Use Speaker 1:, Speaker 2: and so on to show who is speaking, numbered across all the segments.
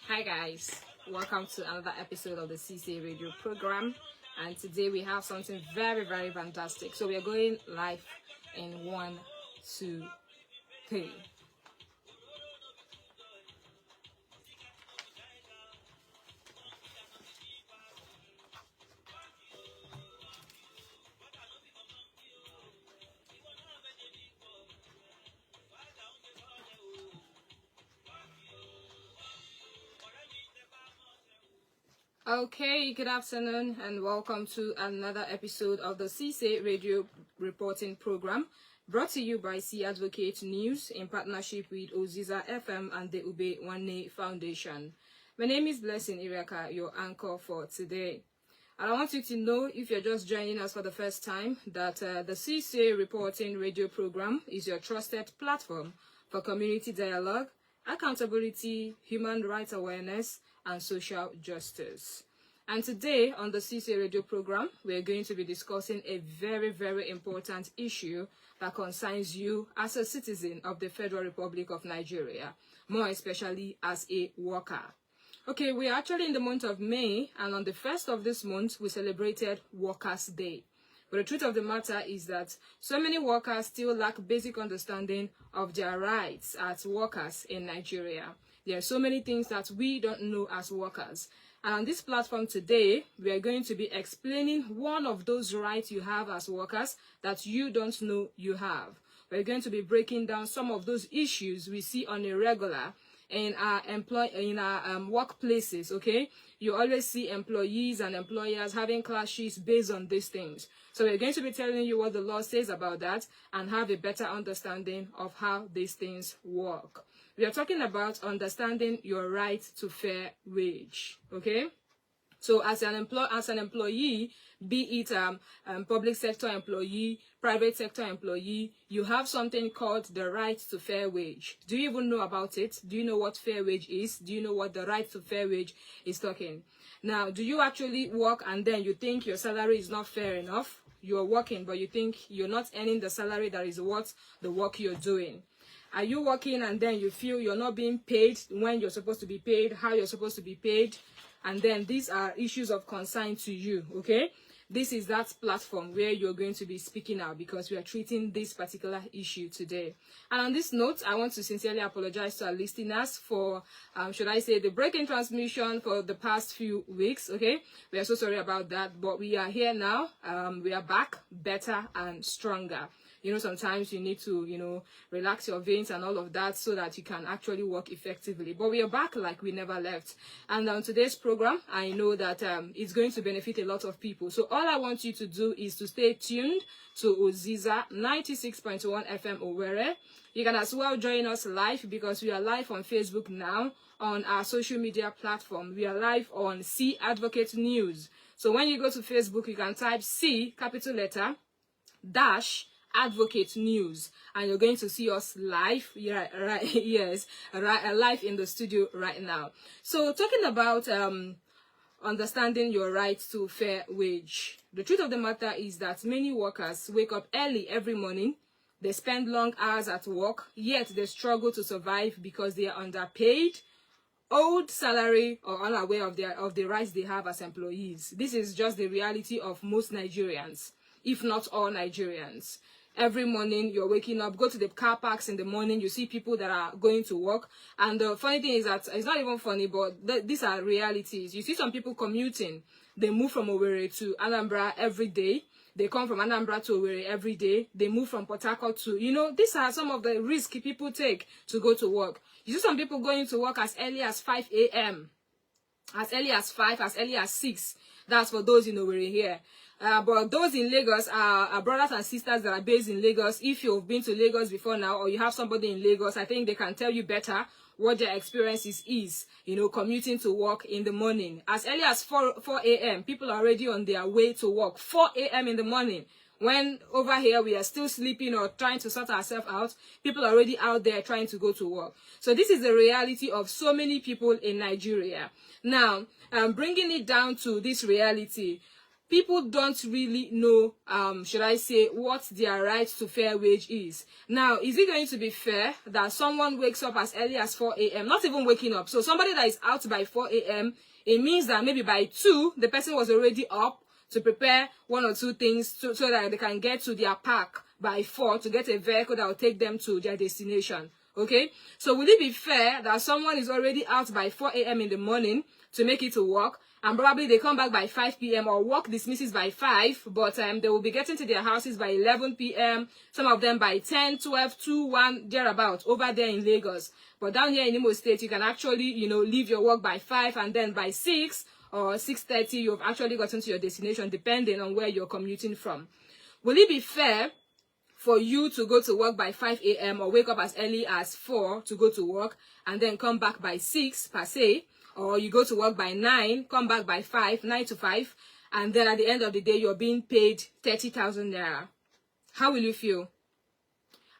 Speaker 1: Hi guys, welcome to another episode of the SeeSay radio program, and today we have something very fantastic. So we are going live in 1, 2, 3. Okay, good afternoon and welcome to another episode of the SeeSay radio reporting program, brought to you by C-Advocate News in partnership with Oziza FM and the Ube One Foundation. My name is Blessing Iriaka, your anchor for today. And I want you to know, if you're just joining us for the first time, that the SeeSay reporting radio program is your trusted platform for community dialogue, accountability, human rights awareness, and social justice. And today on the SeeSay radio program, we're going to be discussing a very important issue that concerns you as a citizen of the Federal Republic of Nigeria, more especially as a worker. Okay, we're actually in the month of May, and on the 1st of this month, we celebrated Workers' Day. But the truth of the matter is that so many workers still lack basic understanding of their rights as workers in Nigeria. There are so many things that we don't know as workers. And on this platform today, we are going to be explaining one of those rights you have as workers that you don't know you have. We're going to be breaking down some of those issues we see on a regular in our workplaces, okay? You always see employees and employers having clashes based on these things. So we're going to be telling you what the law says about that and have a better understanding of how these things work. We are talking about understanding your right to fair wage, okay? So as an employee, be it public sector employee, private sector employee, you have something called the right to fair wage. Do you even know about it? Do you know what fair wage is? Do you know what the right to fair wage is talking? Now, do you actually work and then you think your salary is not fair enough? You're working, but you think you're not earning the salary that is worth the work you're doing. Are you working and then you feel you're not being paid when you're supposed to be paid, how you're supposed to be paid? And then these are issues of concern to you, okay? This is that platform where you're going to be speaking out because we are treating this particular issue today. And on this note, I want to sincerely apologize to our listeners for, should I say, the break-in transmission for the past few weeks, okay? We are so sorry about that, but we are here now. We are back better and stronger. You know, sometimes you need to, relax your veins and all of that so that you can actually work effectively. But we are back like we never left. And on today's program, I know that it's going to benefit a lot of people. So all I want you to do is to stay tuned to Oziza 96.1 FM Owerri. You can as well join us live because we are live on Facebook now on our social media platform. We are live on C-Advocate News. So when you go to Facebook, you can type C, capital letter, dash, Advocate News, and you're going to see us live, live in the studio right now. So talking about understanding your right to fair wage. The truth of the matter is that many workers wake up early every morning. They spend long hours at work, yet they struggle to survive because they are underpaid, owed salary, or unaware of the rights they have as employees. This is just the reality of most Nigerians, if not all Nigerians. Every morning you're waking up, go to the car parks in the morning, you see people that are going to work. And the funny thing is that it's not even funny, but these are realities. You see some people commuting. They move from Owerri to Anambra every day. They come from Anambra to Owerri every day. They move from Port Harcourt to, these are some of the risks people take to go to work. You see some people going to work as early as 5 a.m., as early as 5, as early as 6. That's for those in Owerri here. But those in Lagos are brothers and sisters that are based in Lagos. If you've been to Lagos before now, or you have somebody in Lagos, I think they can tell you better what their experiences is, commuting to work in the morning. As early as 4 a.m., people are already on their way to work. 4 a.m. in the morning. When over here we are still sleeping or trying to sort ourselves out, people are already out there trying to go to work. So this is the reality of so many people in Nigeria. Now, bringing it down to this reality, people don't really know, should I say, what their right to fair wage is. Now, is it going to be fair that someone wakes up as early as 4 a.m., not even waking up? So somebody that is out by 4 a.m., it means that maybe by 2, the person was already up to prepare 1 or 2 things so that they can get to their park by 4 to get a vehicle that will take them to their destination. Okay? So will it be fair that someone is already out by 4 a.m. in the morning to make it to work, and probably they come back by 5 p.m. or work dismisses by 5, but they will be getting to their houses by 11 p.m., some of them by 10, 12, 2, 1, thereabout, over there in Lagos. But down here in Imo State, you can actually, leave your work by 5, and then by 6 or 6:30, you've actually gotten to your destination, depending on where you're commuting from. Will it be fair for you to go to work by 5 a.m. or wake up as early as 4 to go to work and then come back by 6 per se? Or you go to work by 9, come back by 5, 9 to 5, and then at the end of the day, you're being paid 30,000 naira. How will you feel?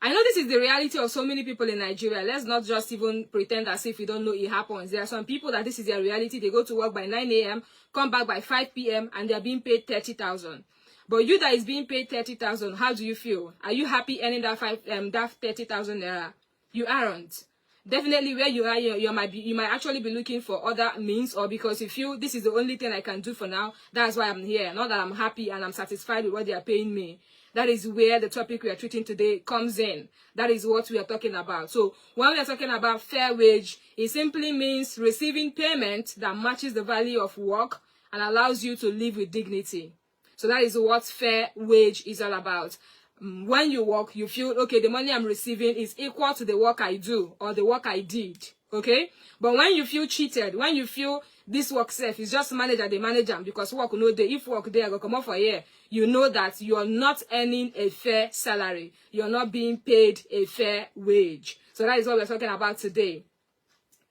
Speaker 1: I know this is the reality of so many people in Nigeria. Let's not just even pretend as if we don't know it happens. There are some people that this is their reality. They go to work by 9 a.m., come back by 5 p.m., and they're being paid 30,000. But you that is being paid 30,000, how do you feel? Are you happy earning that 30,000 naira? You aren't. Definitely where you are, you might actually be looking for other means, or because you feel this is the only thing I can do for now, that's why I'm here. Not that I'm happy and I'm satisfied with what they are paying me. That is where the topic we are treating today comes in. That is what we are talking about. So when we are talking about fair wage, it simply means receiving payment that matches the value of work and allows you to live with dignity. So that is what fair wage is all about. When you work, you feel, okay, the money I'm receiving is equal to the work I do or the work I did, okay? But when you feel cheated, when you feel this work safe is just manager, they manage them because work no day. If work there, go come up for a year, you know that you are not earning a fair salary. You're not being paid a fair wage. So that is what we're talking about today.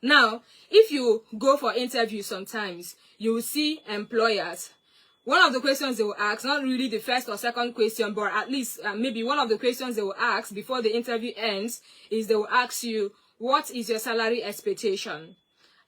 Speaker 1: Now, if you go for interviews sometimes, you will see employers. One of the questions they will ask, not really the first or second question, but at least maybe one of the questions they will ask before the interview ends is they will ask you, what is your salary expectation?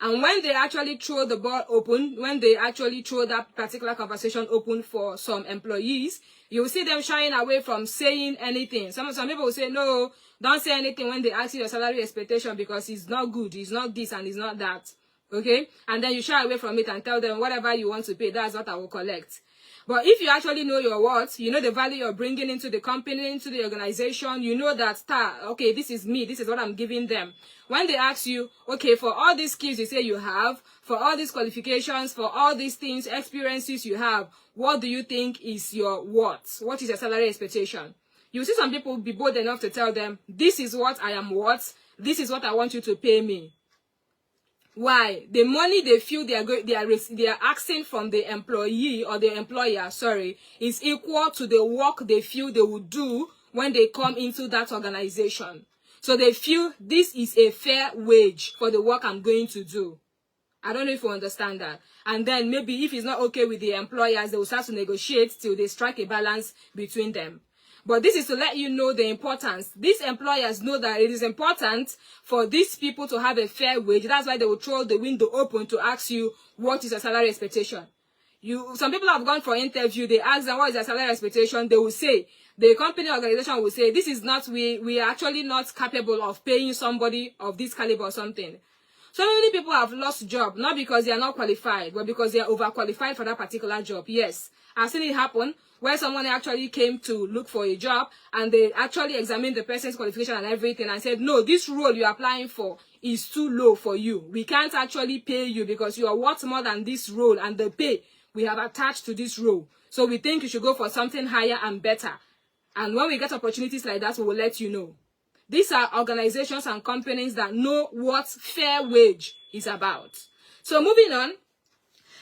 Speaker 1: And when they actually throw the ball open, when they actually throw that particular conversation open for some employees, you will see them shying away from saying anything. Some people will say, no, don't say anything when they ask you your salary expectation because it's not good, it's not this and it's not that. Okay, and then you shy away from it and tell them whatever you want to pay, that's what I will collect. But if you actually know your worth, you know the value you're bringing into the company, into the organization, you know that, okay, this is me, this is what I'm giving them. When they ask you, okay, for all these skills you say you have, for all these qualifications, for all these things, experiences you have, what do you think is your worth? What is your salary expectation? You see some people be bold enough to tell them, this is what I am worth, this is what I want you to pay me. Why? The money they feel they are asking from the employee or the employer, is equal to the work they feel they will do when they come into that organization. So they feel this is a fair wage for the work I'm going to do. I don't know if you understand that. And then maybe if it's not okay with the employers, they will start to negotiate till they strike a balance between them. But this is to let you know the importance. These employers know that it is important for these people to have a fair wage. That's why they will throw the window open to ask you, what is your salary expectation? Some people have gone for interview. They ask them, what is their salary expectation? They will say, the company organization will say, this is not, we are actually not capable of paying somebody of this caliber or something. So many people have lost job, not because they are not qualified, but because they are overqualified for that particular job. Yes, I've seen it happen where someone actually came to look for a job and they actually examined the person's qualification and everything and said, no, this role you're applying for is too low for you. We can't actually pay you because you are worth more than this role and the pay we have attached to this role. So we think you should go for something higher and better. And when we get opportunities like that, we will let you know. These are organizations and companies that know what fair wage is about. So moving on,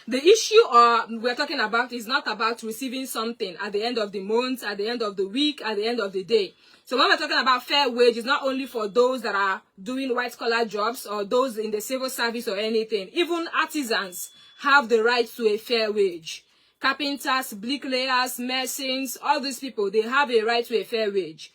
Speaker 1: the issue we're talking about is not about receiving something at the end of the month, at the end of the week, at the end of the day. So when we're talking about fair wage, it's not only for those that are doing white-collar jobs or those in the civil service or anything. Even artisans have the right to a fair wage. Carpenters, bricklayers, masons, all these people, they have a right to a fair wage.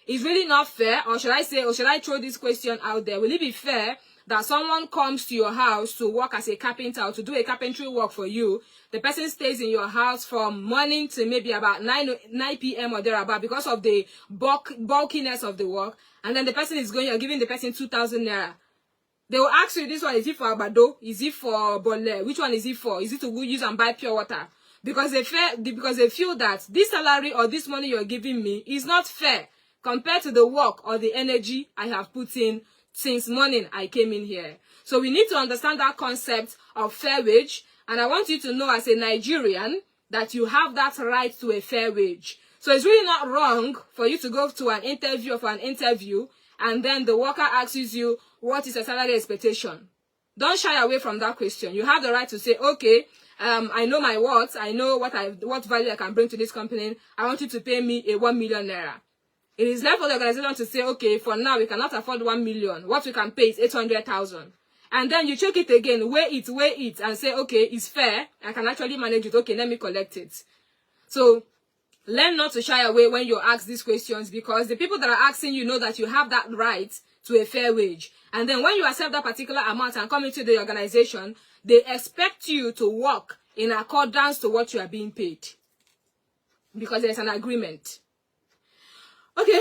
Speaker 1: It's really not fair, or should I throw this question out there? Will it be fair that someone comes to your house to work as a carpenter or to do a carpentry work for you. The person stays in your house from morning to maybe about 9 p.m. or thereabout because of the bulkiness of the work. And then the person is going, you're giving the person 2,000 naira. They will ask you, this one, is it for abado? Is it for bole? Which one is it for? Is it to use and buy pure water? Because they feel that this salary or this money you're giving me is not fair compared to the work or the energy I have put in since morning I came in here. So we need to understand that concept of fair wage. And I want you to know as a Nigerian that you have that right to a fair wage. So it's really not wrong for you to go to an interview and then the worker asks you, what is your salary expectation? Don't shy away from that question. You have the right to say, okay, I know my worth. I know what value I can bring to this company. I want you to pay me a 1 million naira. It is left for the organization to say, okay, for now, we cannot afford 1 million. What we can pay is 800,000. And then you check it again, weigh it, and say, okay, it's fair. I can actually manage it. Okay, let me collect it. So learn not to shy away when you ask these questions, because the people that are asking you know that you have that right to a fair wage. And then when you accept that particular amount and come into the organization, they expect you to work in accordance to what you are being paid, because there's an agreement. Okay,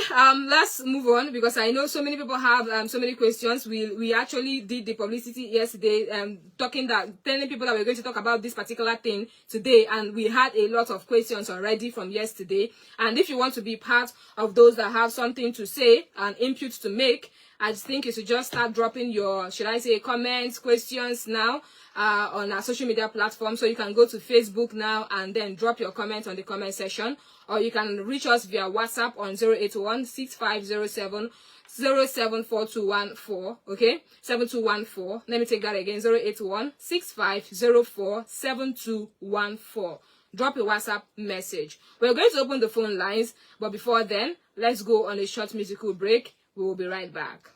Speaker 1: let's move on, because I know so many people have so many questions. We actually did the publicity yesterday, telling people that we're going to talk about this particular thing today, and we had a lot of questions already from yesterday. And if you want to be part of those that have something to say and input to make, I just think you should just start dropping your, should I say, comments, questions now on our social media platform. So you can go to Facebook now and then drop your comment on the comment section, or you can reach us via WhatsApp on 081-6507-074214, okay? 7214. Let me take that again, 081-6504-7214. Drop a WhatsApp message. We're going to open the phone lines, but before then, let's go on a short musical break. We will be right back.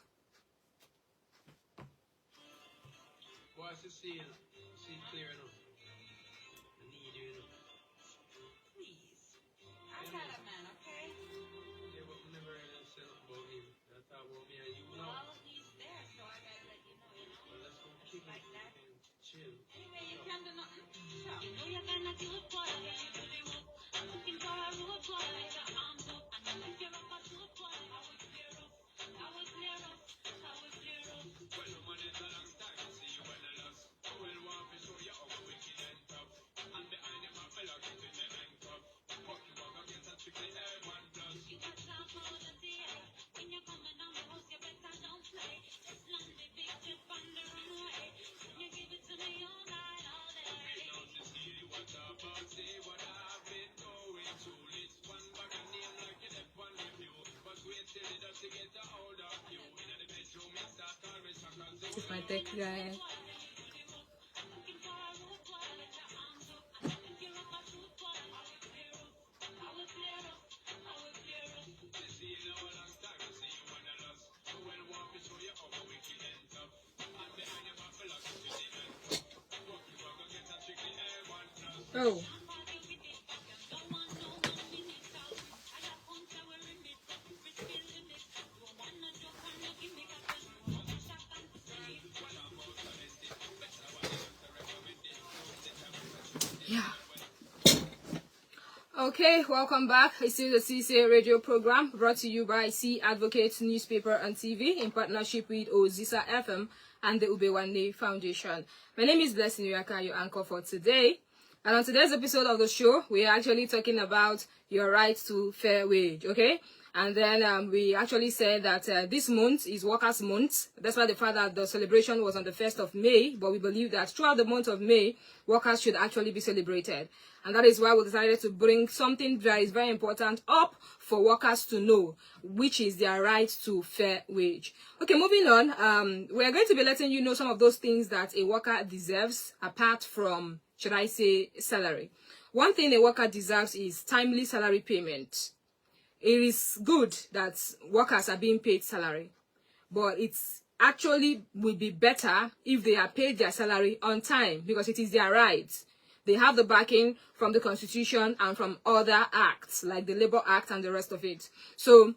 Speaker 1: This is my tech guy. Oh. Yeah. Okay, welcome back. It's still the SeeSay radio program brought to you by C-Advocate newspaper and TV in partnership with Ozisa FM and the Ubewande Foundation. My name is Blessing Uyaka, your anchor for today. And on today's episode of the show, we are actually talking about your right to fair wage, okay? And then we actually said that this month is Workers' Month. That's why the fact that the celebration was on the 1st of May, but we believe that throughout the month of May, workers should actually be celebrated. And that is why we decided to bring something that is very important up for workers to know, which is their right to fair wage. Okay, moving on, we are going to be letting you know some of those things that a worker deserves apart from, should I say, salary. One thing a worker deserves is timely salary payment. It is good that workers are being paid salary, but it's actually would be better if they are paid their salary on time, because it is their right. They have the backing from the Constitution and from other acts like the Labor Act and the rest of it. So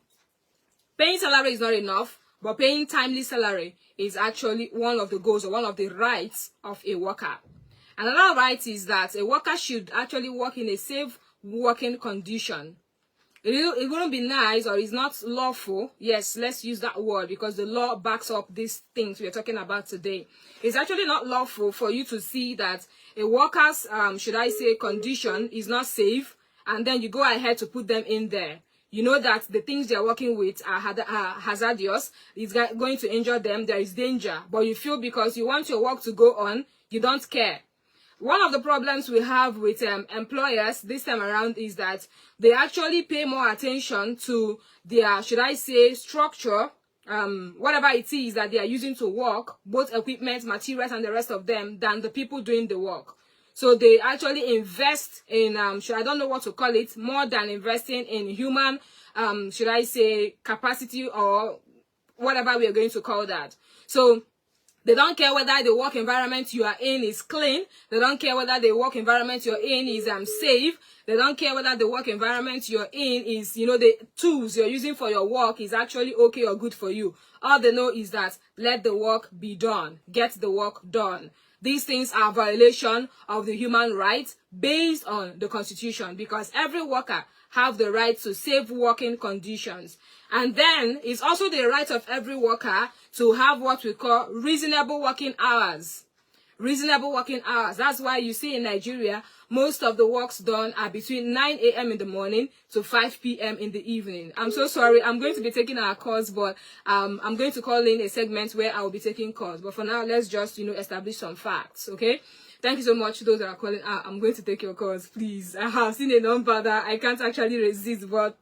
Speaker 1: paying salary is not enough, but paying timely salary is actually one of the goals or one of the rights of a worker. Another right is that a worker should actually work in a safe working condition. It wouldn't be nice, or it's not lawful. Yes, let's use that word because the law backs up these things we're talking about today. It's actually not lawful for you to see that a worker's, should I say, condition is not safe, and then you go ahead to put them in there. You know that the things they're working with are hazardous. It's going to injure them. There is danger. But you feel because you want your work to go on, you don't care. One of the problems we have with employers this time around is that they actually pay more attention to their, should I say, structure, whatever it is that they are using to work, both equipment, materials, and the rest of them, than the people doing the work. So they actually invest in, I don't know what to call it, more than investing in human, should I say, capacity or whatever we are going to call that. So they don't care whether the work environment you are in is clean. They don't care whether the work environment you're in is safe. They don't care whether the work environment you're in is, the tools you're using for your work is actually okay or good for you. All they know is that let the work be done. Get the work done. These things are violation of the human rights based on the Constitution, because every worker have the right to safe working conditions. And then it's also the right of every worker to have what we call reasonable working hours. Reasonable working hours. That's why you see in Nigeria, most of the works done are between 9 a.m. in the morning to 5 p.m. in the evening. I'm so sorry. I'm going to be taking our calls, but I'm going to call in a segment where I will be taking calls. But for now, let's just, establish some facts, okay? Thank you so much to those that are calling. I'm going to take your calls, please. I have seen a number that I can't actually resist, but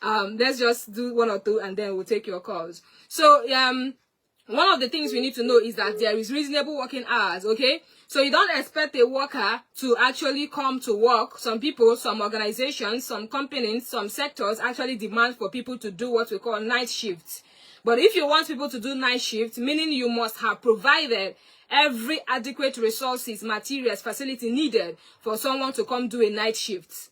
Speaker 1: let's just do one or two and then we'll take your calls. So, one of the things we need to know is that there is reasonable working hours, okay? So you don't expect a worker to actually come to work. Some people, some organizations, some companies, some sectors actually demand for people to do what we call night shifts. But if you want people to do night shifts, meaning you must have provided every adequate resources, materials, facility needed for someone to come do a night shift.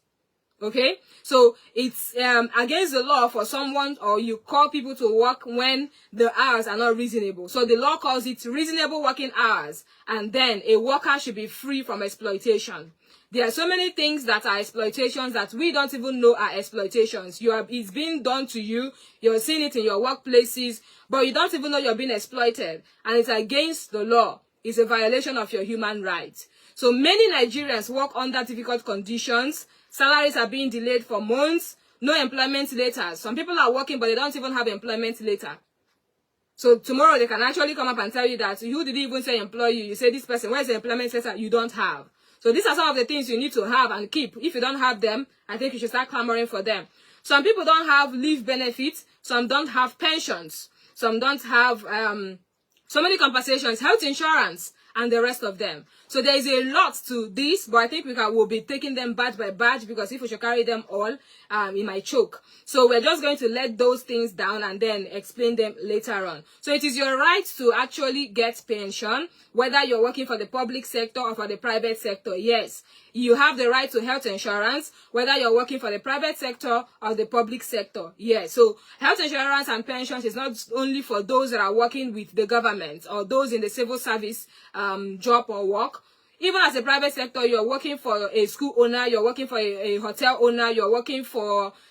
Speaker 1: Okay, so it's against the law for someone, or you call people to work when the hours are not reasonable. So the law calls it reasonable working hours, and then a worker should be free from exploitation. There are so many things that are exploitations that we don't even know are exploitations. It's being done to you, you're seeing it in your workplaces, but you don't even know you're being exploited, and it's against the law. It's a violation of your human rights. So many Nigerians work under difficult conditions. Salaries are being delayed for months. No employment letters. Some people are working, but they don't even have employment letter. So tomorrow they can actually come up and tell you that who did even say employ you? You say this person, where's the employment letter? You don't have. So these are some of the things you need to have and keep. If you don't have them, I think you should start clamoring for them. Some people don't have leave benefits. Some don't have pensions. Some don't have so many compensations, health insurance, and the rest of them. So there is a lot to this, but I think we'll be taking them batch by batch, because if we should carry them all, it might choke. So we're just going to let those things down and then explain them later on. So it is your right to actually get pension, whether you're working for the public sector or for the private sector. Yes, you have the right to health insurance, whether you're working for the private sector or the public sector. Yes, so health insurance and pensions is not only for those that are working with the government or those in the civil service job or work. Even as a private sector, you're working for a school owner, you're working for a hotel owner, you're working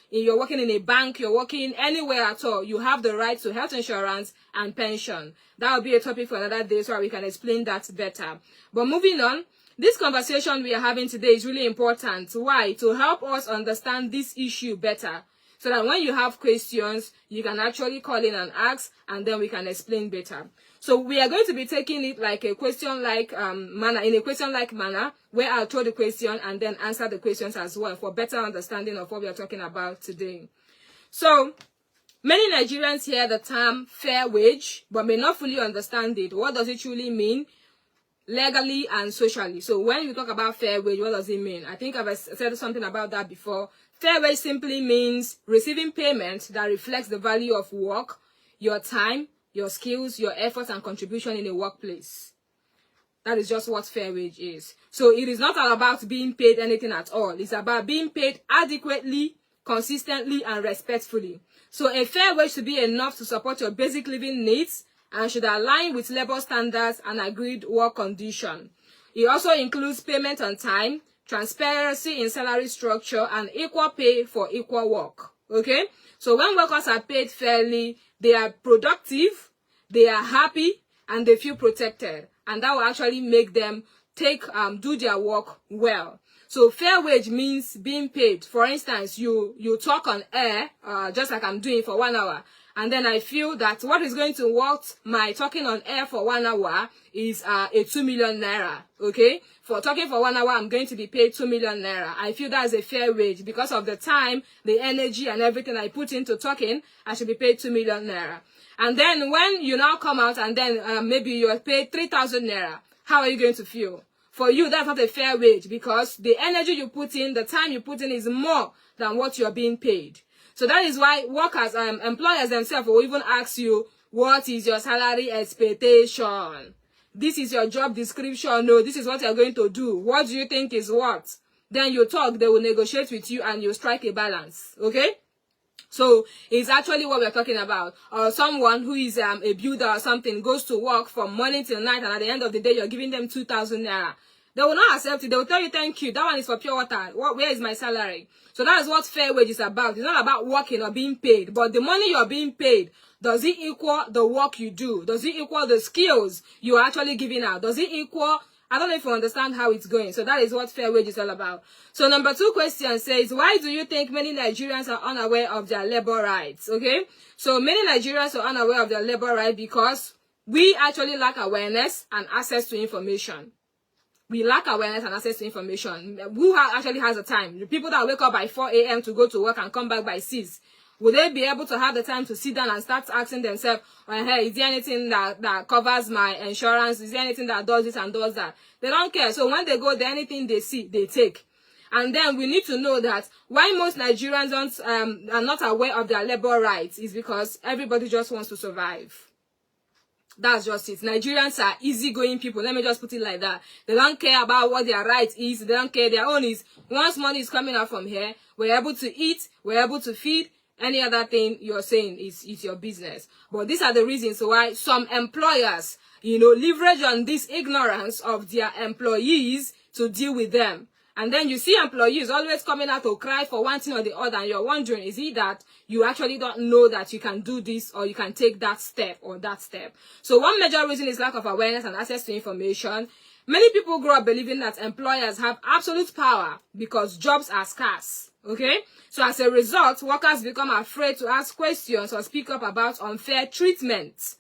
Speaker 1: in a bank, you're working anywhere at all. You have the right to health insurance and pension. That will be a topic for another day so we can explain that better. But moving on, this conversation we are having today is really important. Why? To help us understand this issue better, so that when you have questions, you can actually call in and ask, and then we can explain better. So we are going to be taking it like a question-like manner, in a question-like manner, where I'll throw the question and then answer the questions as well for better understanding of what we are talking about today. So many Nigerians hear the term fair wage, but may not fully understand it. What does it truly mean legally and socially? So when you talk about fair wage, what does it mean? I think I've said something about that before. Fair wage simply means receiving payment that reflects the value of work, your time, your skills, your efforts, and contribution in a workplace. That is just what fair wage is. So it is not all about being paid anything at all. It's about being paid adequately consistently, and respectfully. So a fair wage should be enough to support your basic living needs and should align with labor standards and agreed work conditions. It also includes payment on time, transparency in salary structure, and equal pay for equal work. Okay? So when workers are paid fairly, they are productive, they are happy, and they feel protected. And that will actually make them do their work well. So fair wage means being paid. For instance, you talk on air, just like I'm doing for 1 hour. And then I feel that what is going to worth my talking on air for 1 hour is a 2 million naira. Okay? For talking for 1 hour, I'm going to be paid 2 million naira. I feel that's a fair wage because of the time, the energy, and everything I put into talking. I should be paid 2 million naira. And then when you now come out and then maybe you're paid 3,000 naira, how are you going to feel? For you, that's not a fair wage because the energy you put in, the time you put in is more than what you're being paid. So that is why workers, employers themselves will even ask you, what is your salary expectation? This is your job description. No, this is what you're going to do. What do you think is what? Then you talk, they will negotiate with you and you strike a balance. Okay? So it's actually what we're talking about. Or someone who is a builder or something goes to work from morning till night and at the end of the day you're giving them 2,000 naira. They will not accept it. They will tell you, thank you. That one is for pure water. Where is my salary? So that is what fair wage is about. It's not about working or being paid. But the money you're being paid, does it equal the work you do? Does it equal the skills you're actually giving out? Does it equal... I don't know if you understand how it's going. So that is what fair wage is all about. So number 2 question says, why do you think many Nigerians are unaware of their labor rights? Okay. So many Nigerians are unaware of their labor rights because we actually lack awareness and access to information. We lack awareness and access to information. Who actually has the time? The people that wake up by 4 a.m. to go to work and come back by 6. Will they be able to have the time to sit down and start asking themselves, well, hey, is there anything that covers my insurance? Is there anything that does this and does that? They don't care. So when they go there, anything they see, they take. And then we need to know that why most Nigerians are not aware of their labor rights is because everybody just wants to survive. That's just it. Nigerians are easygoing people. Let me just put it like that. They don't care about what their right is. They don't care. Their own is, once money is coming out from here, we're able to eat, we're able to feed. Any other thing you're saying is your business. But these are the reasons why some employers, leverage on this ignorance of their employees to deal with them. And then you see employees always coming out to cry for one thing or the other, and you're wondering, is it that you actually don't know that you can do this or you can take that step or that step? So one major reason is lack of awareness and access to information. Many people grow up believing that employers have absolute power because jobs are scarce. Okay? So as a result, workers become afraid to ask questions or speak up about unfair treatment.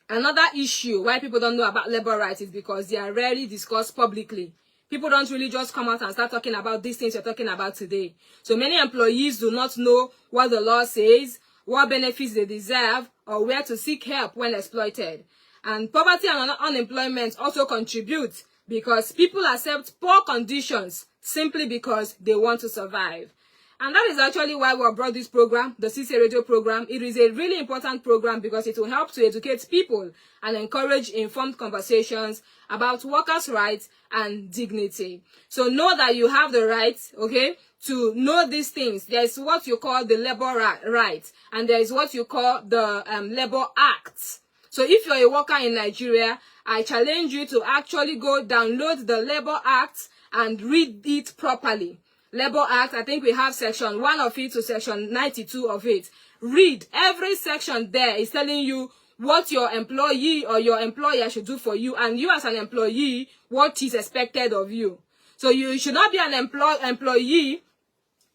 Speaker 1: Another issue why people don't know about labor rights is because they are rarely discussed publicly. People don't really just come out and start talking about these things you're talking about today. So many employees do not know what the law says, what benefits they deserve, or where to seek help when exploited. And poverty and unemployment also contribute because people accept poor conditions simply because they want to survive. And that is actually why we brought this program, the SeeSay radio program. It is a really important program because it will help to educate people and encourage informed conversations about workers' rights and dignity. So know that you have the right, okay, to know these things. There is what you call the labor right, and there is what you call the Labor Act. So if you're a worker in Nigeria, I challenge you to actually go download the Labor Act and read it properly. Labor Act, I think we have section 1 of it to section 92 of it. Read. Every section there is telling you what your employee or your employer should do for you, and you as an employee, what is expected of you. So you should not be an employee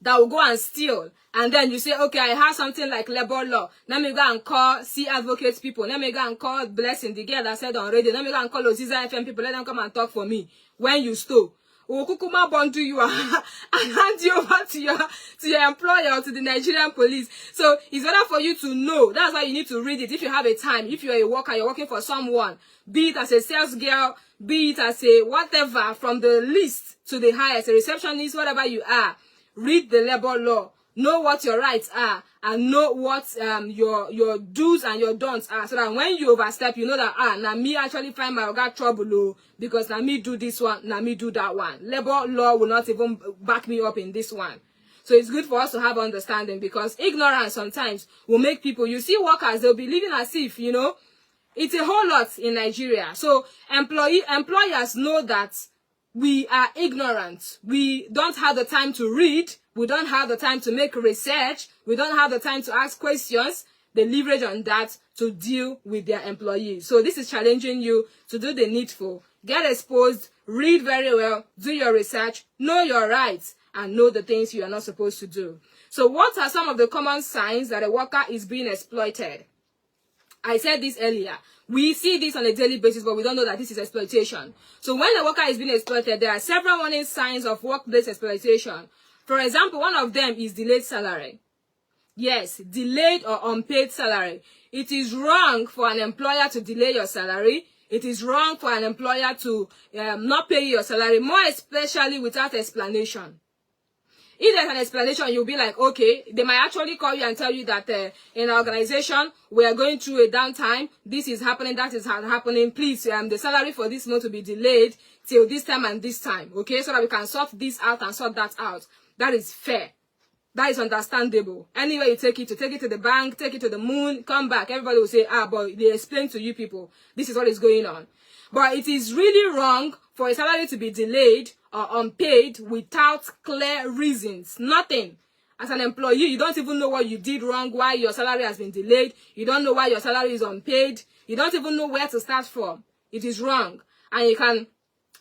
Speaker 1: that will go and steal. And then you say, okay, I have something like labor law. Let me go and call C-Advocate people. Let me go and call Blessing, the girl that said on radio. Let me go and call SeeSay FM people. Let them come and talk for me. When you stole, Kukuma bundle you and hand you over to your employer or to the Nigerian police. So it's better for you to know. That's why you need to read it. If you have a time, if you're a worker, you're working for someone, be it as a sales girl, be it as a whatever, from the least to the highest, a receptionist, whatever you are, read the labor law. Know what your rights are and know what your do's and your don'ts are, so that when you overstep, you know that now me actually find my got trouble because now me do this one, now me do that one. Labor law will not even back me up in this one. So it's good for us to have understanding, because ignorance sometimes will make people, you see workers, they'll be living as if, you know, it's a whole lot in Nigeria. So employers know that we are ignorant. We don't have the time to read. We don't have the time to make research. We don't have the time to ask questions. They leverage on that to deal with their employees. So this is challenging you to do the needful. Get exposed, read very well, do your research, know your rights, and know the things you are not supposed to do. So what are some of the common signs that a worker is being exploited? I said this earlier. We see this on a daily basis, but we don't know that this is exploitation. So when a worker is being exploited, there are several warning signs of workplace exploitation. For example, one of them is delayed salary. Yes, delayed or unpaid salary. It is wrong for an employer to delay your salary. It is wrong for an employer to not pay your salary, more especially without explanation. If there's an explanation, you'll be like, okay, they might actually call you and tell you that in our organization, we are going through a downtime. This is happening, that is happening. Please, the salary for this month will be delayed till this time and this time, okay? So that we can sort this out and sort that out. That is fair. That is understandable. Anyway, you take it to the bank, take it to the moon, come back. Everybody will say, but they explain to you people, this is what is going on. But it is really wrong for a salary to be delayed or unpaid without clear reasons. Nothing. As an employee, you don't even know what you did wrong, why your salary has been delayed. You don't know why your salary is unpaid. You don't even know where to start from. It is wrong. And you can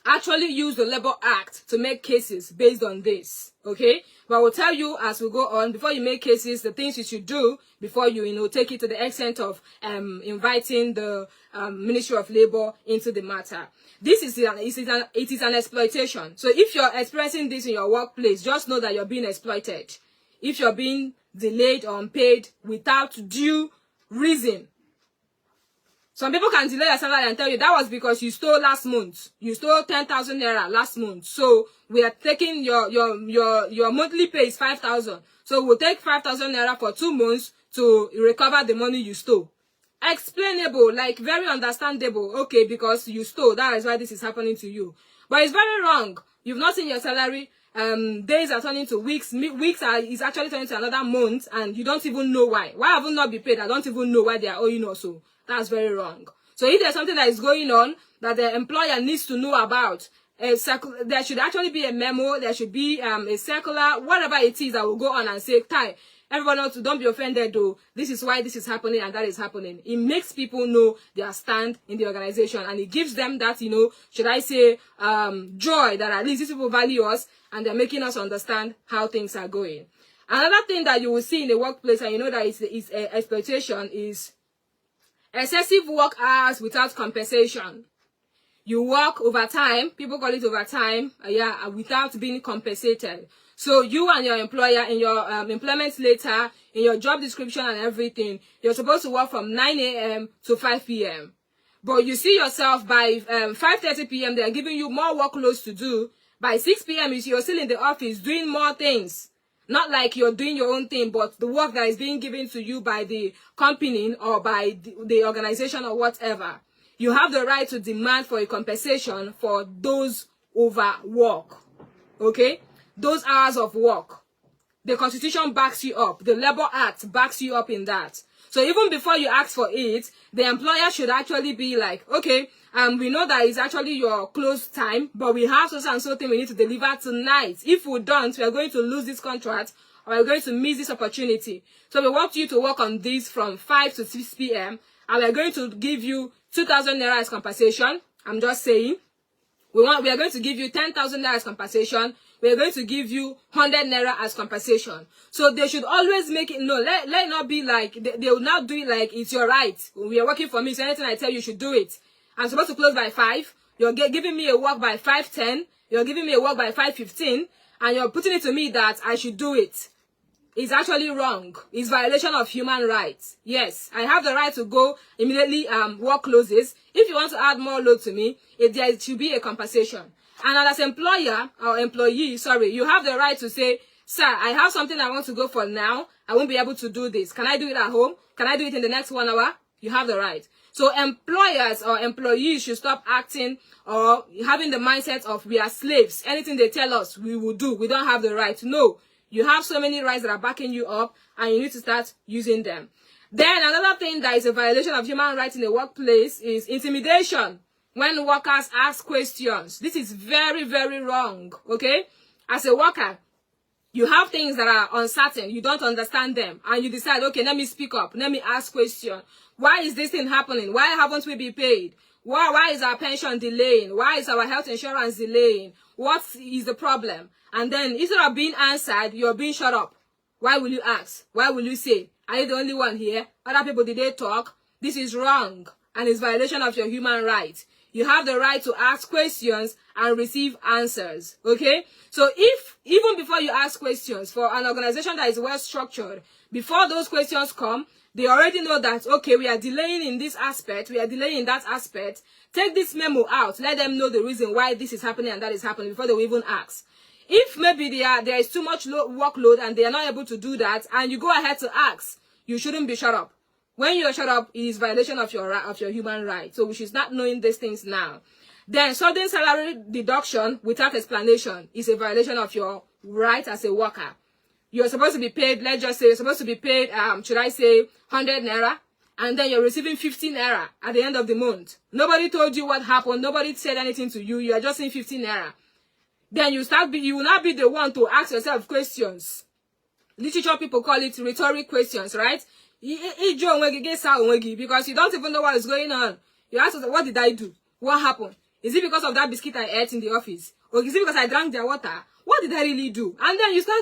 Speaker 1: actually use the Labor Act to make cases based on this. Okay? But I will tell you as we go on, before you make cases, the things you should do before you, take it to the extent of inviting the Ministry of Labor into the matter. This is it is an exploitation. So if you're experiencing this in your workplace, just know that you're being exploited. If you're being delayed or unpaid without due reason. Some people can delay your salary and tell you that was because you stole last month. You stole 10,000 naira last month. So we are taking your monthly pay is 5,000. So we'll take 5,000 naira for 2 months to recover the money you stole. Explainable, like very understandable. Okay, because you stole, that is why this is happening to you. But it's very wrong. You've not seen your salary. Days are turning to weeks. Weeks is actually turning to another month, and you don't even know why. Why have you not been paid? I don't even know why they are owing also. That's very wrong. So if there's something that is going on that the employer needs to know about, there should actually be a memo. There should be a circular, whatever it is that will go on and say, Ty, everyone else, don't be offended though. This is why this is happening and that is happening. It makes people know their stand in the organization, and it gives them that, should I say, joy that at least these people value us and they're making us understand how things are going. Another thing that you will see in the workplace, and you know that it's exploitation, is excessive work hours without compensation. You work overtime, people call it overtime, without being compensated. So you and your employer, in your employment letter, in your job description and everything, you're supposed to work from 9 a.m. to 5 p.m. But you see yourself by 5:30 p.m. they're giving you more workloads to do. By 6 p.m. you're still in the office doing more things. Not like you're doing your own thing, but the work that is being given to you by the company or by the organization or whatever. You have the right to demand for a compensation for those overwork. Okay? Those hours of work. The Constitution backs you up. The Labor Act backs you up in that. So even before you ask for it, the employer should actually be like, okay, we know that it's actually your close time, but we have so and so thing we need to deliver tonight. If we don't, we are going to lose this contract, or we're going to miss this opportunity. So we want you to work on this from 5 to 6 p.m. and we're going to give you 2,000 naira as compensation. I'm just saying. We are going to give you 10,000 naira as compensation. We are going to give you 100 naira as compensation. So they should always make it, let it not be like, they will not do it like it's your right. We are working for me, so anything I tell you, you should do it. I'm supposed to close by 5. You're giving me a work by 5:10. You're giving me a work by 5:15. And you're putting it to me that I should do it. It's actually wrong. It's violation of human rights. Yes, I have the right to go immediately work closes. If you want to add more load to me, there should be a compensation. And as employer or employee, you have the right to say, sir, I have something I want to go for now. I won't be able to do this. Can I do it at home? Can I do it in the next 1 hour? You have the right. So employers or employees should stop acting or having the mindset of we are slaves. Anything they tell us, we will do. We don't have the right. No. You have so many rights that are backing you up, and you need to start using them. Then another thing that is a violation of human rights in the workplace is intimidation. When workers ask questions, this is very, very wrong, okay? As a worker, you have things that are uncertain, you don't understand them, and you decide, okay, let me speak up, let me ask questions. Why is this thing happening? Why haven't we been paid? Why is our pension delaying? Why is our health insurance delaying? What is the problem? And then instead of being answered, you're being shut up. Why will you ask? Why will you say? Are you the only one here? Other people, did they talk? This is wrong, and it's violation of your human rights. You have the right to ask questions and receive answers, okay? So if, even before you ask questions, for an organization that is well structured, before those questions come, they already know that, okay, we are delaying in this aspect, we are delaying in that aspect. Take this memo out. Let them know the reason why this is happening and that is happening before they will even ask. If maybe there is too much workload and they are not able to do that, and you go ahead to ask, you shouldn't be shut up. When you're shut up, it is violation of your human right. So we should start knowing these things now. Then sudden salary deduction without explanation is a violation of your right as a worker. You're supposed to be paid, let's just say you're supposed to be paid, should I say 100 naira, and then you're receiving 15 naira at the end of the month. Nobody told you what happened. Nobody said anything to you. You are just seeing 15 naira. Then you will not be the one to ask yourself questions. Literature people call it rhetoric questions, right? Because you don't even know what is going on. You ask yourself, what did I do? What happened? Is it because of that biscuit I ate in the office? Or is it because I drank their water? What did I really do? And then you start,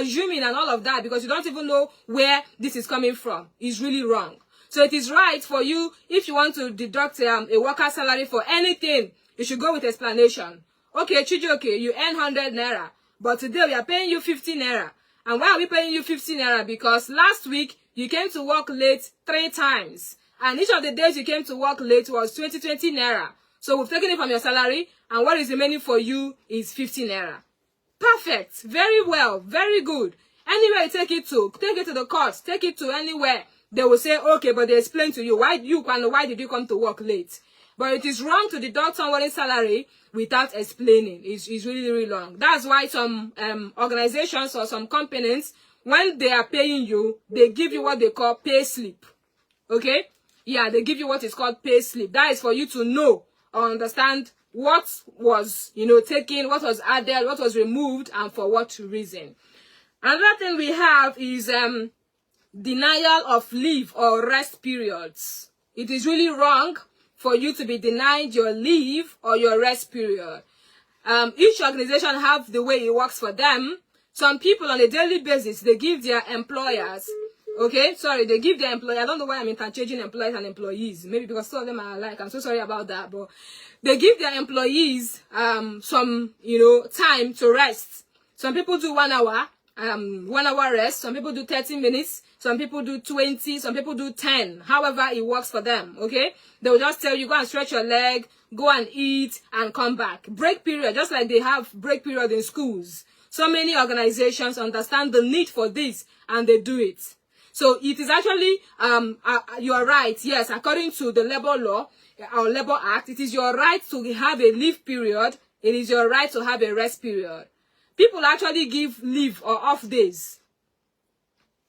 Speaker 1: assuming and all of that, because you don't even know where this is coming from. It's really wrong. So it is right for you, if you want to deduct a worker's salary for anything, you should go with explanation. Okay, Chijoke, you earn 100 naira, but today we are paying you 50 naira. And why are we paying you 50 naira? Because last week, you came to work late 3 times. And each of the days you came to work late was 20 naira. So we've taken it from your salary, and what is remaining for you is 50 naira. Perfect. Very well. Very good. Anywhere you take it to the court, take it to anywhere. They will say, okay, but they explain to you, why did you come to work late? But it is wrong to deduct someone's salary without explaining. It's really, really wrong. That's why some organizations or some companies, when they are paying you, they give you what they call pay slip. Okay? Yeah, they give you what is called pay slip. That is for you to know or understand what was, taken, what was added, what was removed, and for what reason. Another thing we have is denial of leave or rest periods. It is really wrong for you to be denied your leave or your rest period. Each organization have the way it works for them. Some people on a daily basis, they give their employers, they give their employer, I don't know why I'm interchanging employers and employees, maybe because some of them are alike, I'm so sorry about that, but they give their employees some, time to rest. Some people do 1 hour, 1 hour rest, some people do 30 minutes, some people do 20, some people do 10, however it works for them, okay? They will just tell you, go and stretch your leg, go and eat, and come back. Break period, just like they have break period in schools. So many organizations understand the need for this, and they do it. So it is actually, you are right, yes, according to the labor law, or labor act, it is your right to have a leave period. It is your right to have a rest period. People actually give leave or off days.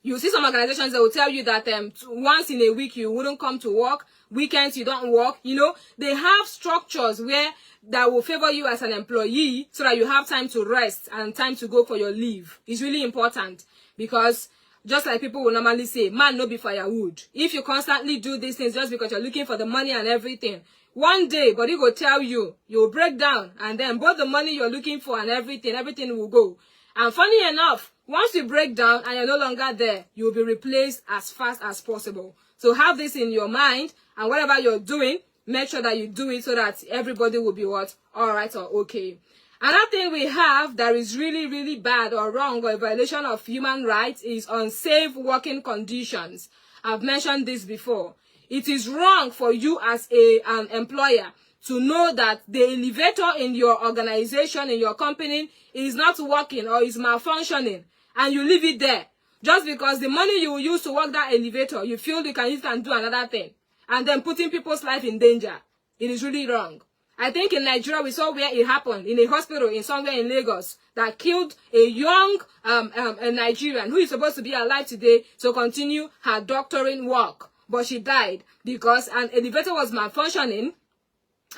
Speaker 1: You see some organizations that will tell you that once in a week you wouldn't come to work, weekends you don't work. They have structures where that will favor you as an employee so that you have time to rest and time to go for your leave. It's really important because just like people will normally say, man no be firewood. If you constantly do these things just because you're looking for the money and everything, one day body will tell you, you'll break down, and then both the money you're looking for and everything will go. And funny enough, once you break down and you're no longer there, you'll be replaced as fast as possible. So have this in your mind, and whatever you're doing, make sure that you do it so that everybody will be what? All right or okay. Another thing we have that is really, really bad or wrong or a violation of human rights is unsafe working conditions. I've mentioned this before. It is wrong for you as an employer to know that the elevator in your organization, in your company, is not working or is malfunctioning, and you leave it there. Just because the money you will use to work that elevator, you feel you can use it and do another thing, and then putting people's life in danger. It is really wrong. I think in Nigeria, we saw where it happened, in a hospital in somewhere in Lagos, that killed a young a Nigerian who is supposed to be alive today to continue her doctoring work. But she died because an elevator was malfunctioning.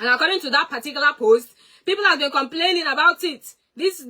Speaker 1: And according to that particular post, people have been complaining about it. This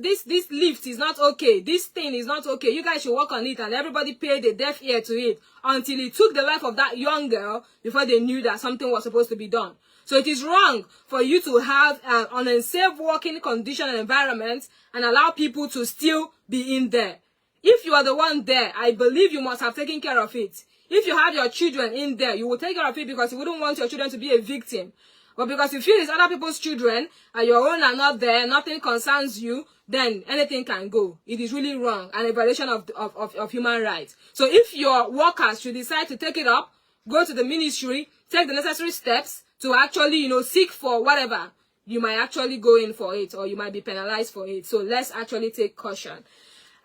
Speaker 1: lift is not okay. This thing is not okay. You guys should work on it. And everybody paid a deaf ear to it until it took the life of that young girl before they knew that something was supposed to be done. So it is wrong for you to have an unsafe working condition and environment and allow people to still be in there. If you are the one there, I believe you must have taken care of it. If you have your children in there, you will take care of it because you wouldn't want your children to be a victim. But because you feel it's other people's children and your own are not there, nothing concerns you, then anything can go. It is really wrong and a violation of human rights. So if your workers should decide to take it up, go to the ministry, take the necessary steps to actually, seek for whatever, you might actually go in for it or you might be penalized for it. So let's actually take caution.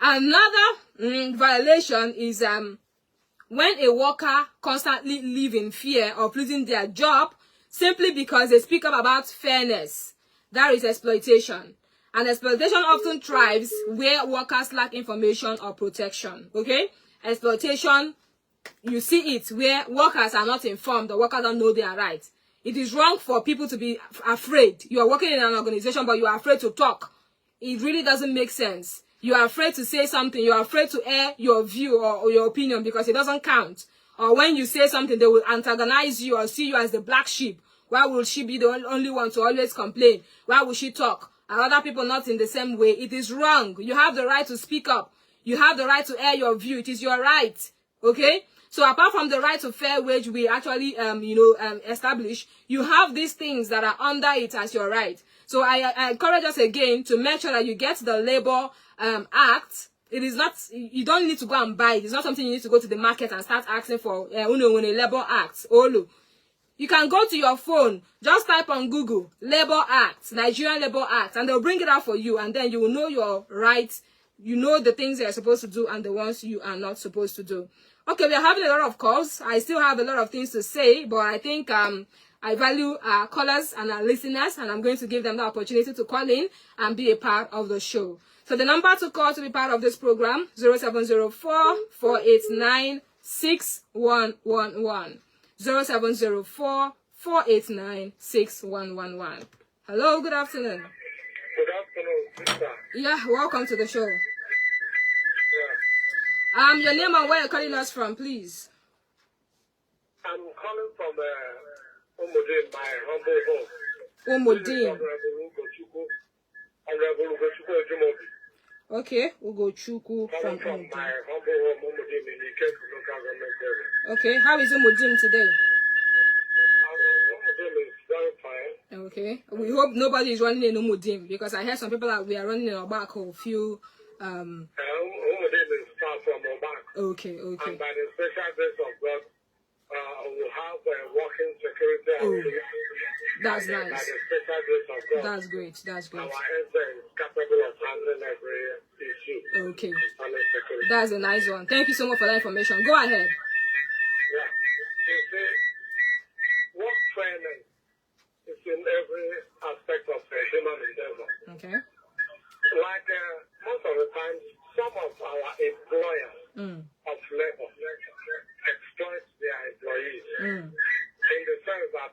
Speaker 1: Another violation is when a worker constantly live in fear of losing their job simply because they speak up about fairness. That is exploitation. And exploitation often thrives where workers lack information or protection. Okay? Exploitation, you see it where workers are not informed, the workers don't know their rights. It is wrong for people to be afraid. You are working in an organization, but you are afraid to talk. It really doesn't make sense. You are afraid to say something. You are afraid to air your view or your opinion because it doesn't count. Or when you say something, they will antagonize you or see you as the black sheep. Why will she be the only one to always complain? Why will she talk? And other people not in the same way? It is wrong. You have the right to speak up. You have the right to air your view. It is your right. Okay? So apart from the right to fair wage we actually, establish, you have these things that are under it as your right. So I encourage us again to make sure that you get the Labor Act. It is not, you don't need to go and buy it. It's not something you need to go to the market and start asking for, when a Labor Act. You can go to your phone, just type on Google, Labor Act, Nigerian Labor Act, and they'll bring it out for you, and then you will know your rights, you know the things you're supposed to do and the ones you are not supposed to do. Okay, we are having a lot of calls. I still have a lot of things to say, but I think I value our callers and our listeners, and I'm going to give them the opportunity to call in and be a part of the show. So the number to call to be part of this program, 0704-489-6111. 0704-489-6111. Hello, good afternoon.
Speaker 2: Good afternoon, sister.
Speaker 1: Yeah, welcome to the show.
Speaker 2: Yeah.
Speaker 1: Your name and where you're calling us from, please.
Speaker 2: I'm calling from Umudin, my humble home.
Speaker 1: Umudin. Okay, Ugochukwu from
Speaker 2: my humble home, Umudin, in the Cape local government area.
Speaker 1: Okay, how is Umudin today?
Speaker 2: Umudin is very fine.
Speaker 1: Okay, we hope nobody is running in Umudim because I heard some people that we are running in Obako. Few.
Speaker 2: Umudim is far from Obako.
Speaker 1: Okay.
Speaker 2: And by the special grace of God, we have working security.
Speaker 1: That's
Speaker 2: and,
Speaker 1: nice.
Speaker 2: By the special grace of God,
Speaker 1: that's great.
Speaker 2: Our answer is capable of handling every issue.
Speaker 1: Okay. That's a nice one. Thank you so much for that information. Go ahead.
Speaker 2: Yeah. You see, work training is in every aspect of human endeavor.
Speaker 1: Okay.
Speaker 2: Like most of the time, some of our employers of labor exploit their employees in the sense that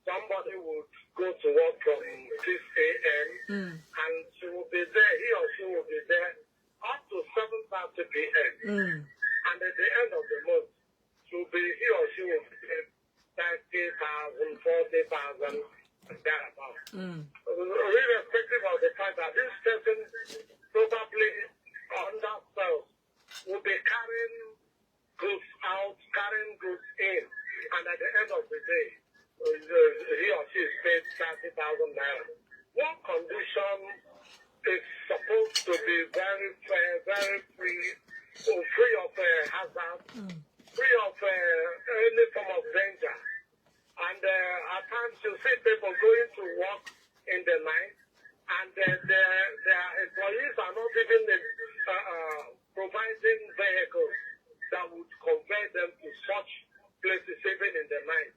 Speaker 2: somebody would go to work from 6 a.m. and she will be there, he or she will be there up to 7:30 p.m. And at the end of the month, he or she will be paid 30,000, 40,000, and thereabouts. Irrespective of the fact that this person probably under self will be carrying goods out, carrying goods in, and at the end of the day, he or she is paid 30,000 naira. One condition is supposed to be very fair, very free of hazard, free of any form of danger. And at times you see people going to work in the night, and their employees are not even providing vehicles that would convey them to such places even in the night.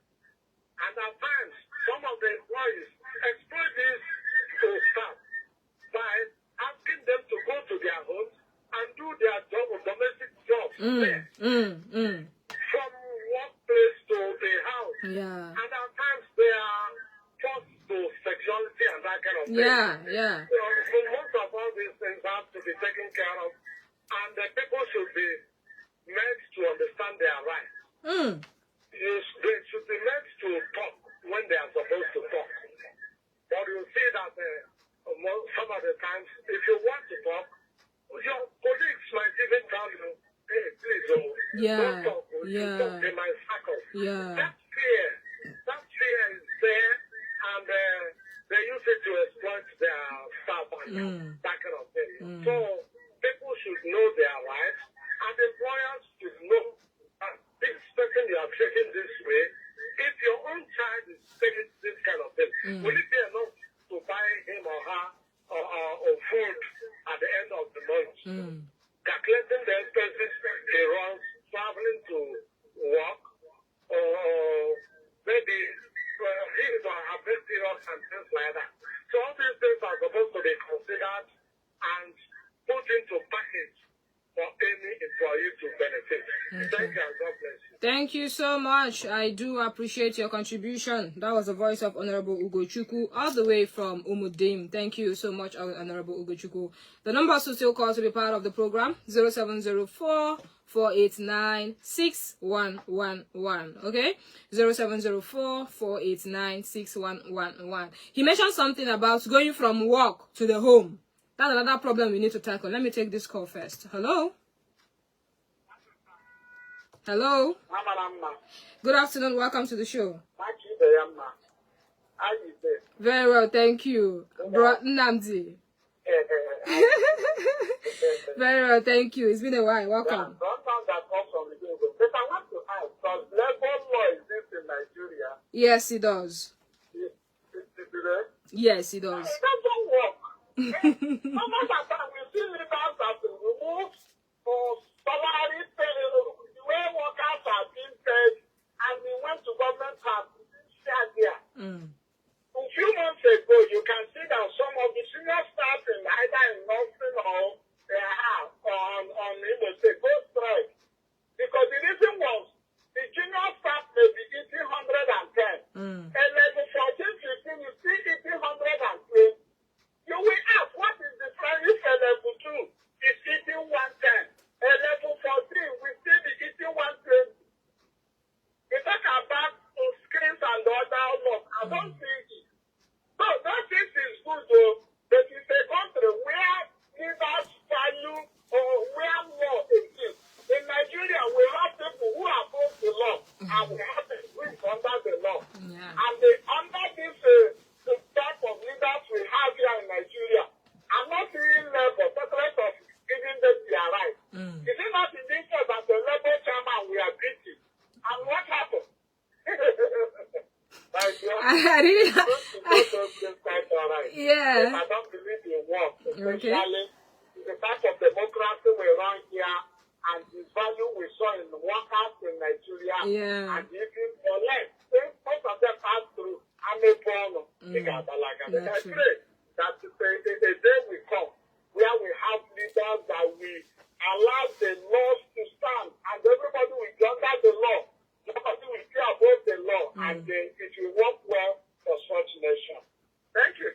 Speaker 2: And at times, some of the employees there. From workplace to the house.
Speaker 1: Yeah.
Speaker 2: And at times they are forced to sexuality and that kind of thing.
Speaker 1: Yeah.
Speaker 2: So most of all these things have to be taken care of, and the people should be made to understand their rights. They should be made to talk when they are supposed to talk. But you see that some of the times, if you want to talk, your colleagues might even tell you, hey, please, don't talk. You talk, they might circle. That fear is there, and they use it to exploit their staff and that kind of thing. So people should know their rights, and employers should know that this person you are treating this way, if your own child is taking this kind of thing, will it be enough to buy him or her or food at the end of the month? Calculating the expenses he runs, traveling to work, or maybe he is on a bit serious and things like that. So all these things are supposed to be considered and put into package for any employee to benefit. Thank you, and God bless you.
Speaker 1: Thank you so much. I do appreciate your contribution. That was the voice of Honorable Ugochukwu, all the way from Umudim. Thank you so much, Honorable Ugochukwu. The numbers to still call to be part of the program, 0704-489-6111. Okay? 0704-489-6111. He mentioned something about going from work to the home. That's another problem we need to tackle. Let me take this call first. Hello? Hello? Good afternoon. Welcome to the show.
Speaker 2: How you doing?
Speaker 1: Very well, thank you. Bro Nnamdi. Very well, thank you. It's been a while. Welcome.
Speaker 2: But I want to ask, does labor law exist in Nigeria?
Speaker 1: Yes, it does. Yes, it does.
Speaker 2: It doesn't work. Some of the time we see leaders that remove salary pay, the way workers are being paid, and we went to government house share there. A few months ago, you can see that some of the senior staff in either in nursing or their house on go strike. Because the reason was the junior staff may be eating 110. And level 14, 15 is still eating 120. You will ask, what is the price if a level 2 is eating 110? A level 14 will still be eating 120. We talk about skills and other work. I don't see it. So that is good though, but it's a country where leaders value or where law exists. In Nigeria, we have people who are above the law and we have people who are under the law. And under this the type of leaders we have here in Nigeria, I'm not seeing labor, secret of giving them their rights. Is it not in this case that the labor chairman we are beating? And what happened?
Speaker 1: I really... Yeah.
Speaker 2: I don't believe in work,
Speaker 1: Okay.
Speaker 2: especially the type of democracy we run here and the value we saw in the workers in Nigeria. And even for less, most of them pass through. I'm a born. I pray that the day will come where we have leaders that we allow the laws to stand and everybody will be under the law. Nobody will care about the law and it will work well for such nation. Thank you.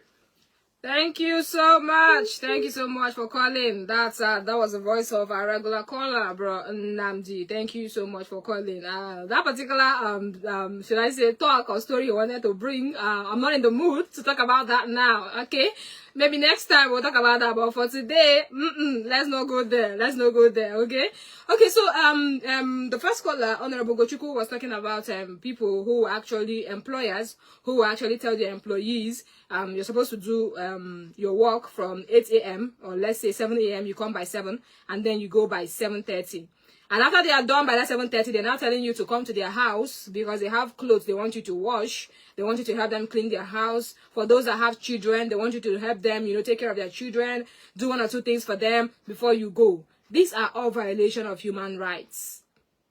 Speaker 1: Thank you so much. Thank you so much for calling. That was the voice of our regular caller, bro Nnamdi. Thank you so much for calling. That particular should I say talk or story you wanted to bring, I'm not in the mood to talk about that now. Okay, maybe next time we'll talk about that. But for today, let's not go there. Let's not go there. Okay. So the first caller, Honorable Gochukwu, was talking about people who actually employers who actually tell their employees you're supposed to do your work from 8 a.m. or let's say 7 a.m. You come by 7 and then you go by 7:30. And after they are done by that 7:30, they're now telling you to come to their house because they have clothes they want you to wash. They want you to help them clean their house. For those that have children, they want you to help them, take care of their children, do 1 or 2 things for them before you go. These are all violation of human rights.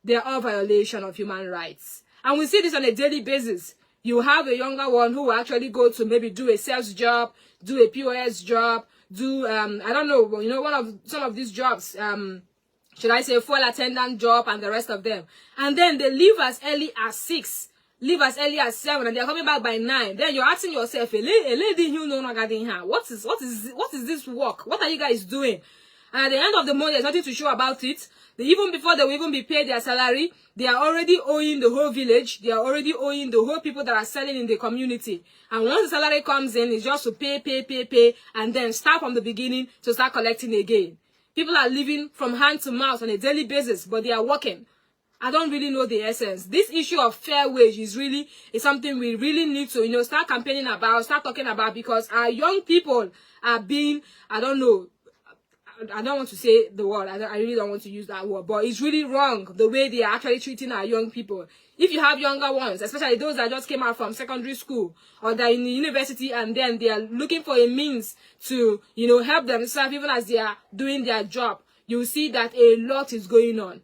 Speaker 1: They are all violation of human rights. And we see this on a daily basis. You have a younger one who will actually go to maybe do a sales job, do a POS job, do, I don't know, some of these jobs, should I say, fuel attendant job and the rest of them. And then they leave as early as 6, leave as early as 7, and they're coming back by 9. Then you're asking yourself, a lady you know not getting her. What is this work? What are you guys doing? And at the end of the month, there's nothing to show about it. Even before they will even be paid their salary, they are already owing the whole village. They are already owing the whole people that are selling in the community. And once the salary comes in, it's just to pay, and then start from the beginning to start collecting again. People are living from hand to mouth on a daily basis, but they are working. I don't really know the essence. This issue of fair wage is something we really need to, start campaigning about, start talking about, because our young people are being, I don't want to say the word. I really don't want to use that word, but it's really wrong the way they are actually treating our young people. If you have younger ones, especially those that just came out from secondary school or they're in the university and then they are looking for a means to, help themselves even as they are doing their job, you'll see that a lot is going on.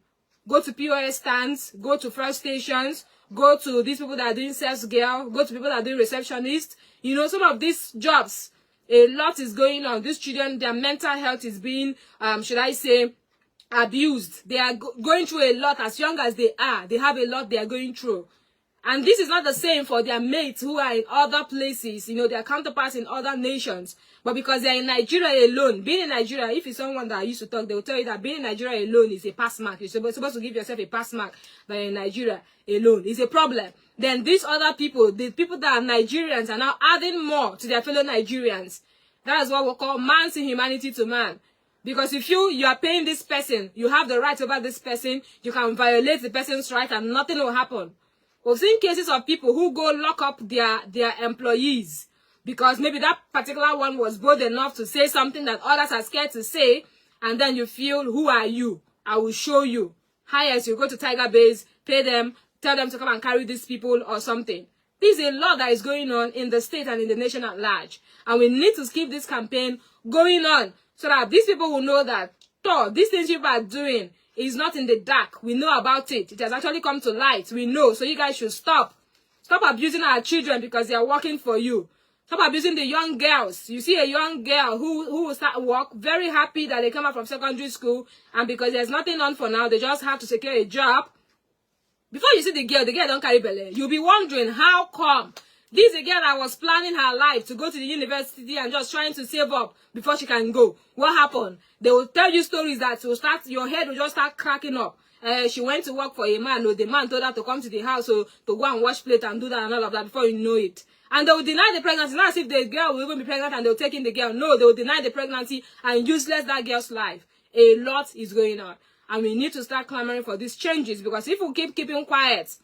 Speaker 1: Go to POS stands, go to fuel stations, go to these people that are doing sales girl, go to people that are doing receptionist. Some of these jobs, a lot is going on. These children, their mental health is being, should I say, abused. They are going through a lot as young as they are. They have a lot they are going through. And this is not the same for their mates who are in other places, their counterparts in other nations. But because they're in Nigeria alone, being in Nigeria, if it's someone that I used to talk, they will tell you that being in Nigeria alone is a pass mark. You're supposed to give yourself a pass mark that you're in Nigeria alone. It's a problem. Then these other people, the people that are Nigerians, are now adding more to their fellow Nigerians. That is what we call man's inhumanity to man. Because if you are paying this person, you have the right over this person, you can violate the person's right and nothing will happen. We've seen cases of people who go lock up their employees because maybe that particular one was bold enough to say something that others are scared to say, and then you feel, who are you? I will show you. Highest, you go to Tiger Base, pay them, tell them to come and carry these people or something. There's a lot that is going on in the state and in the nation at large. And we need to keep this campaign going on so that these people will know that, these things people are doing is not in the dark. We know about it. It has actually come to light. We know. So you guys should stop. Stop abusing our children because they are working for you. Stop abusing the young girls. You see a young girl who will start work, very happy that they come out from secondary school, and because there's nothing on for now, they just have to secure a job. Before you see the girl don't carry belly. You'll be wondering, how come? This is a girl that was planning her life to go to the university and just trying to save up before she can go. What happened? They will tell you stories that your head will just start cracking up. She went to work for a man, or the man told her to come to the house to go and wash plate and do that and all of that before you know it. And they will deny the pregnancy. Not as if the girl will even be pregnant and they'll take in the girl. No, they will deny the pregnancy and useless that girl's life. A lot is going on. And we need to start clamoring for these changes, because if we keep keeping quiet,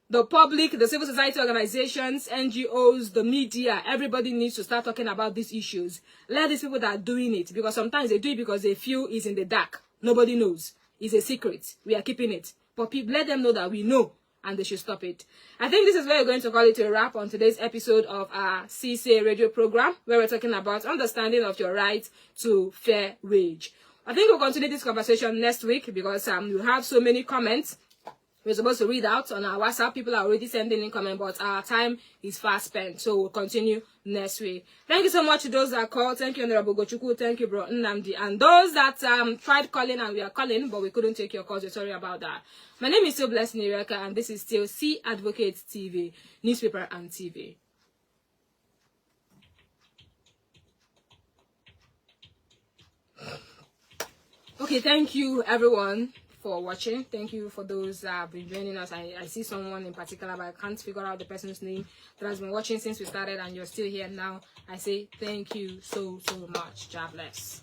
Speaker 1: the public, the civil society organizations, NGOs, the media, everybody needs to start talking about these issues. Let these people that are doing it, because sometimes they do it because they feel it's in the dark. Nobody knows. It's a secret. We are keeping it. But people, let them know that we know, and they should stop it. I think this is where we're going to call it a wrap on today's episode of our SeeSay radio program, where we're talking about understanding of your right to fair wage. I think we'll continue this conversation next week, because we have so many comments we're supposed to read out on our WhatsApp. People are already sending in comments, but our time is fast spent, so we'll continue next week. Thank you so much to those that called. Thank you, Honorable Gochuku. Thank you, Bro Nnamdi. And those that tried calling and we are calling, but we couldn't take your calls. We're sorry about that. My name is still Blessed Nireka, and this is still C-AdvocateTV, newspaper and TV. Okay, thank you everyone for watching. Thank you for those that have been joining us. I see someone in particular, but I can't figure out the person's name, that has been watching since we started, and you're still here now. I say thank you so much. God bless.